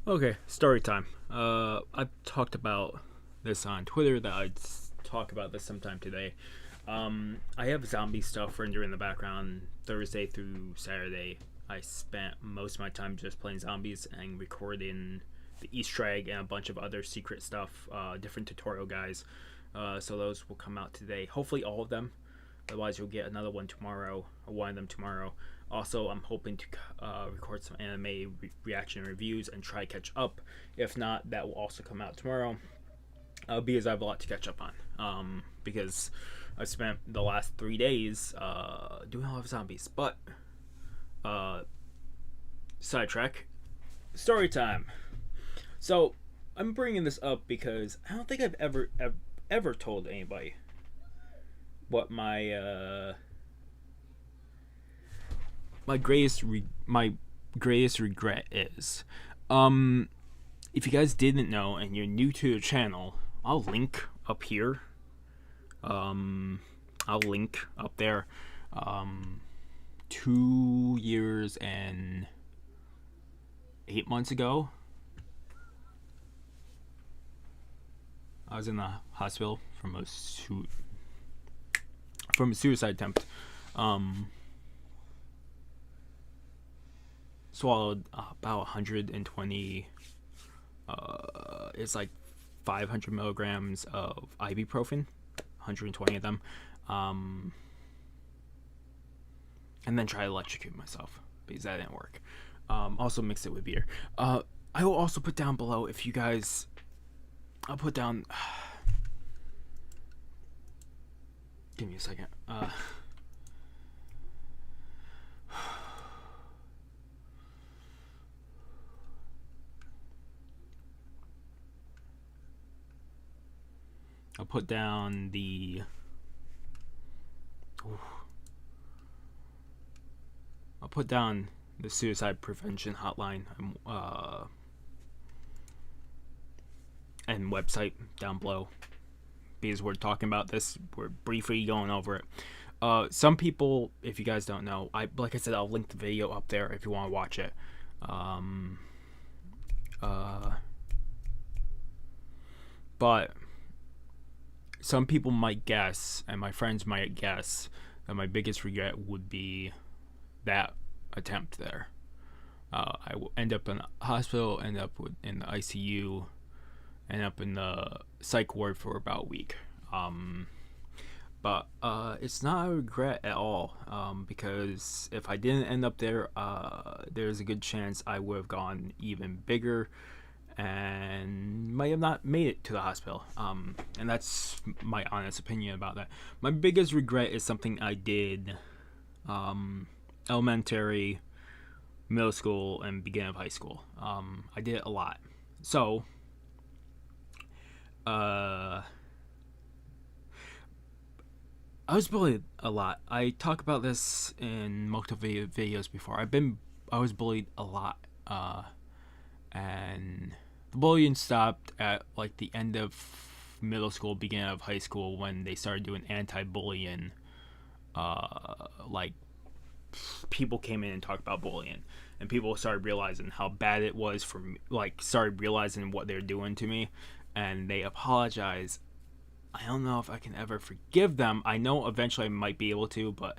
Okay, story time. I've talked about this on Twitter that I'd talk about this sometime today. I have zombie stuff rendering in the background Thursday through Saturday. I spent most of my time just playing zombies and recording the Easter egg and a bunch of other secret stuff, different tutorial guys. So those will come out today. Hopefully all of them. Otherwise, you'll get another one tomorrow, or one of them tomorrow. Also, I'm hoping to record some anime reaction reviews and try to catch up. If not, that will also come out tomorrow. Because I have a lot to catch up on. Because I've spent the last 3 days doing a lot of zombies. But, sidetrack. Story time. So, I'm bringing this up because I don't think I've ever told anybody what my greatest regret is. If you guys didn't know and you're new to the channel, I'll link up here. I'll link up there. 2 years and 8 months ago, I was in the hospital from a suicide attempt. Swallowed about 120. It's like 500 milligrams of ibuprofen, 120 of them, and then try to electrocute myself because that didn't work. Also mixed it with beer. I will also put down below if you guys. I'll put down. Give me a second. I'll put down the. I'll put down the suicide prevention hotline and website down below because we're talking about this. We're briefly going over it. Some people, if you guys don't know, like I said, I'll link the video up there if you want to watch it. But some people might guess, and my friends might guess, that my biggest regret would be that attempt there. I will end up in the hospital, end up in the ICU, end up in the psych ward for about a week. But it's not a regret at all, because if I didn't end up there, there's a good chance I would have gone even bigger and might have not made it to the hospital. And that's my honest opinion about that. My biggest regret is something I did elementary, middle school, and beginning of high school. I did it a lot. So, I was bullied a lot. I talk about this in multiple videos before. I was bullied a lot. And the bullying stopped at like the end of middle school, beginning of high school, when they started doing anti-bullying. Like, people came in and talked about bullying, and people started realizing how bad it was for me, like started realizing what they're doing to me, and they apologized. I don't know if I can ever forgive them. I know eventually I might be able to, but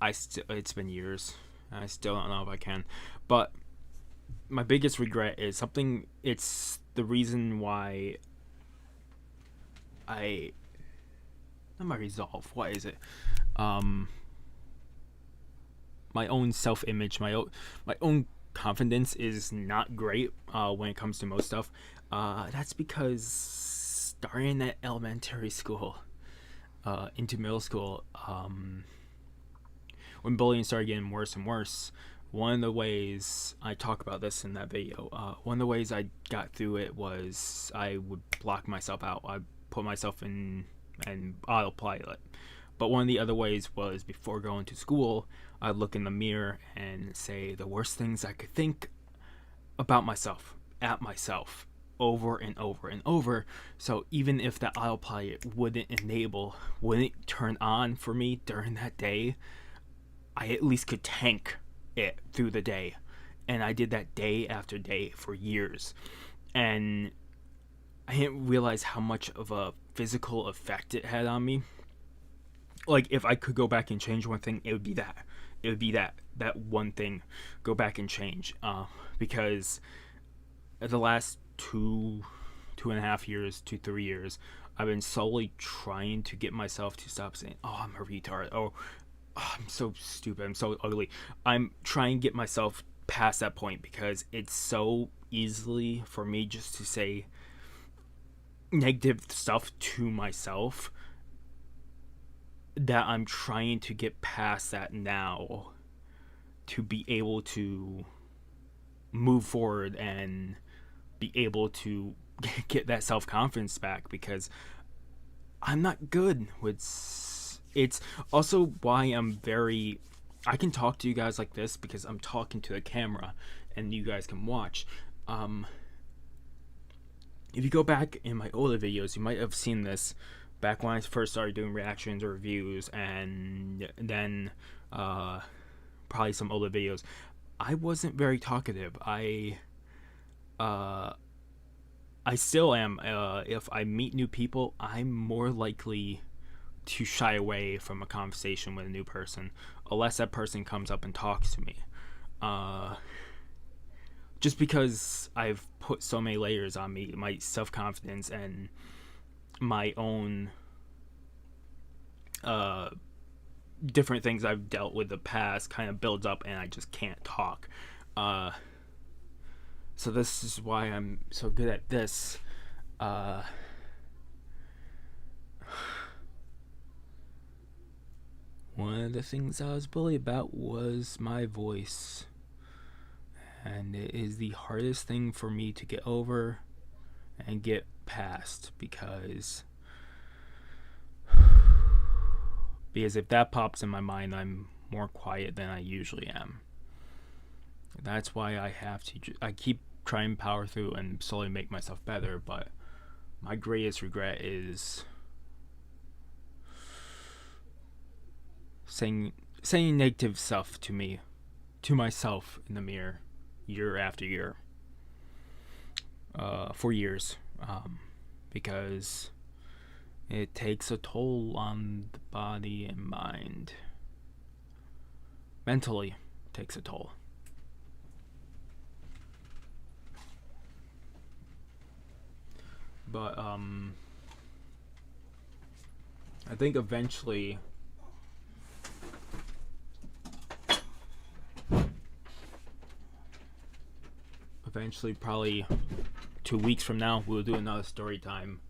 it's been years. I still don't know if I can. But my biggest regret is something. It's the reason why not my resolve. What is it? My own self-image, my own confidence is not great when it comes to most stuff. That's because starting at elementary school into middle school, when bullying started getting worse and worse, one of the ways I talk about this in that video, one of the ways I got through it was I would block myself out. I put myself in autopilot. But one of the other ways was before going to school, I'd look in the mirror and say the worst things I could think about myself, at myself, over and over and over. So even if that autopilot wouldn't turn on for me during that day, I at least could tank it through the day. And I did that day after day for years. And I didn't realize how much of a physical effect it had on me. Like, if I could go back and change one thing, it would be that. It would be that one thing. Go back and change. Because the last 2.5 years, 3 years, I've been slowly trying to get myself to stop saying, "Oh, I'm a retard," or "Oh, I'm so stupid, I'm so ugly." I'm trying to get myself past that point because it's so easily for me just to say negative stuff to myself that I'm trying to get past that now to be able to move forward and be able to get that self-confidence back, because I'm not good with it's also why I can talk to you guys like this because I'm talking to the camera and you guys can watch. If you go back in my older videos, you might have seen this back when I first started doing reactions or reviews, and then probably some older videos. I wasn't very talkative. I still am. If I meet new people, I'm more likely to shy away from a conversation with a new person unless that person comes up and talks to me. Just because I've put so many layers on me, my self-confidence and my own different things I've dealt with in the past kind of builds up and I just can't talk. So this is why I'm so good at this. One of the things I was bullied about was my voice. And it is the hardest thing for me to get over and get past because if that pops in my mind, I'm more quiet than I usually am. That's why I keep trying to power through and slowly make myself better, but my greatest regret is saying negative stuff to myself in the mirror year after year, for years, because it takes a toll on the body and mind. Mentally, it takes a toll. But I think eventually probably 2 weeks from now, we'll do another story time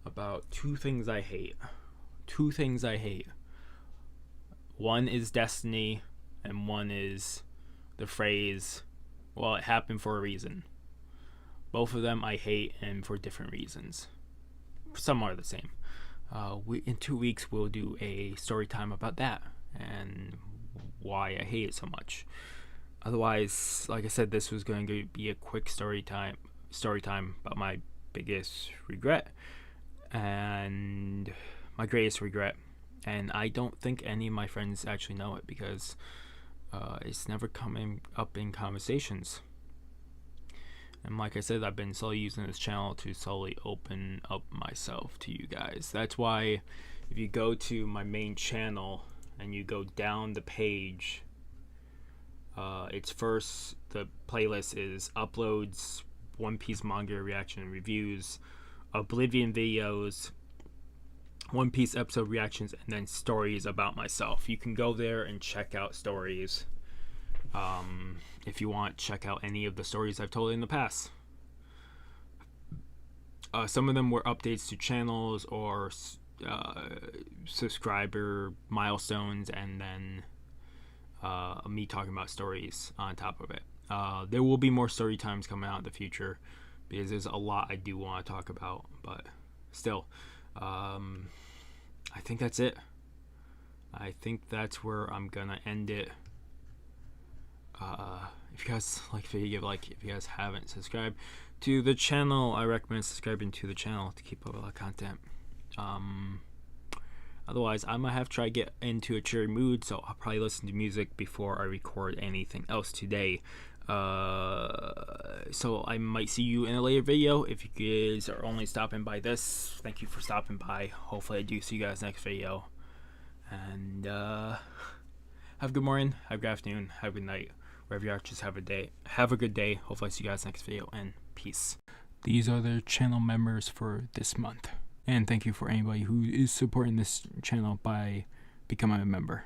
about two things I hate. One is destiny, and one is the phrase, "Well, it happened for a reason." Both of them I hate, and for different reasons. Some are the same. In 2 weeks, we'll do a story time about that and why I hate it so much. Otherwise, like I said, this was going to be a quick story time about my biggest regret and my greatest regret. And I don't think any of my friends actually know it because it's never coming up in conversations. And like I said, I've been slowly using this channel to slowly open up myself to you guys. That's why if you go to my main channel and you go down the page, it's first, the playlist is uploads, One Piece manga reaction and reviews, Oblivion videos, One Piece episode reactions, and then stories about myself. You can go there and check out stories. If you want, check out any of the stories I've told in the past. Some of them were updates to channels or subscriber milestones, and then me talking about stories on top of it. There will be more story times coming out in the future because there's a lot I do want to talk about, but still, I think that's it. I think that's where I'm gonna end it. If you guys like the video, give a like. If you guys haven't subscribed to the channel, I recommend subscribing to the channel to keep up with all the content. Otherwise, I might have to try to get into a cheery mood, so I'll probably listen to music before I record anything else today. So I might see you in a later video. If you guys are only stopping by this, thank you for stopping by. Hopefully I do see you guys next video. And have a good morning, have a good afternoon, have a good night. Wherever you are, just have a good day. Hopefully I see you guys next video, and peace. These are the channel members for this month. And thank you for anybody who is supporting this channel by becoming a member.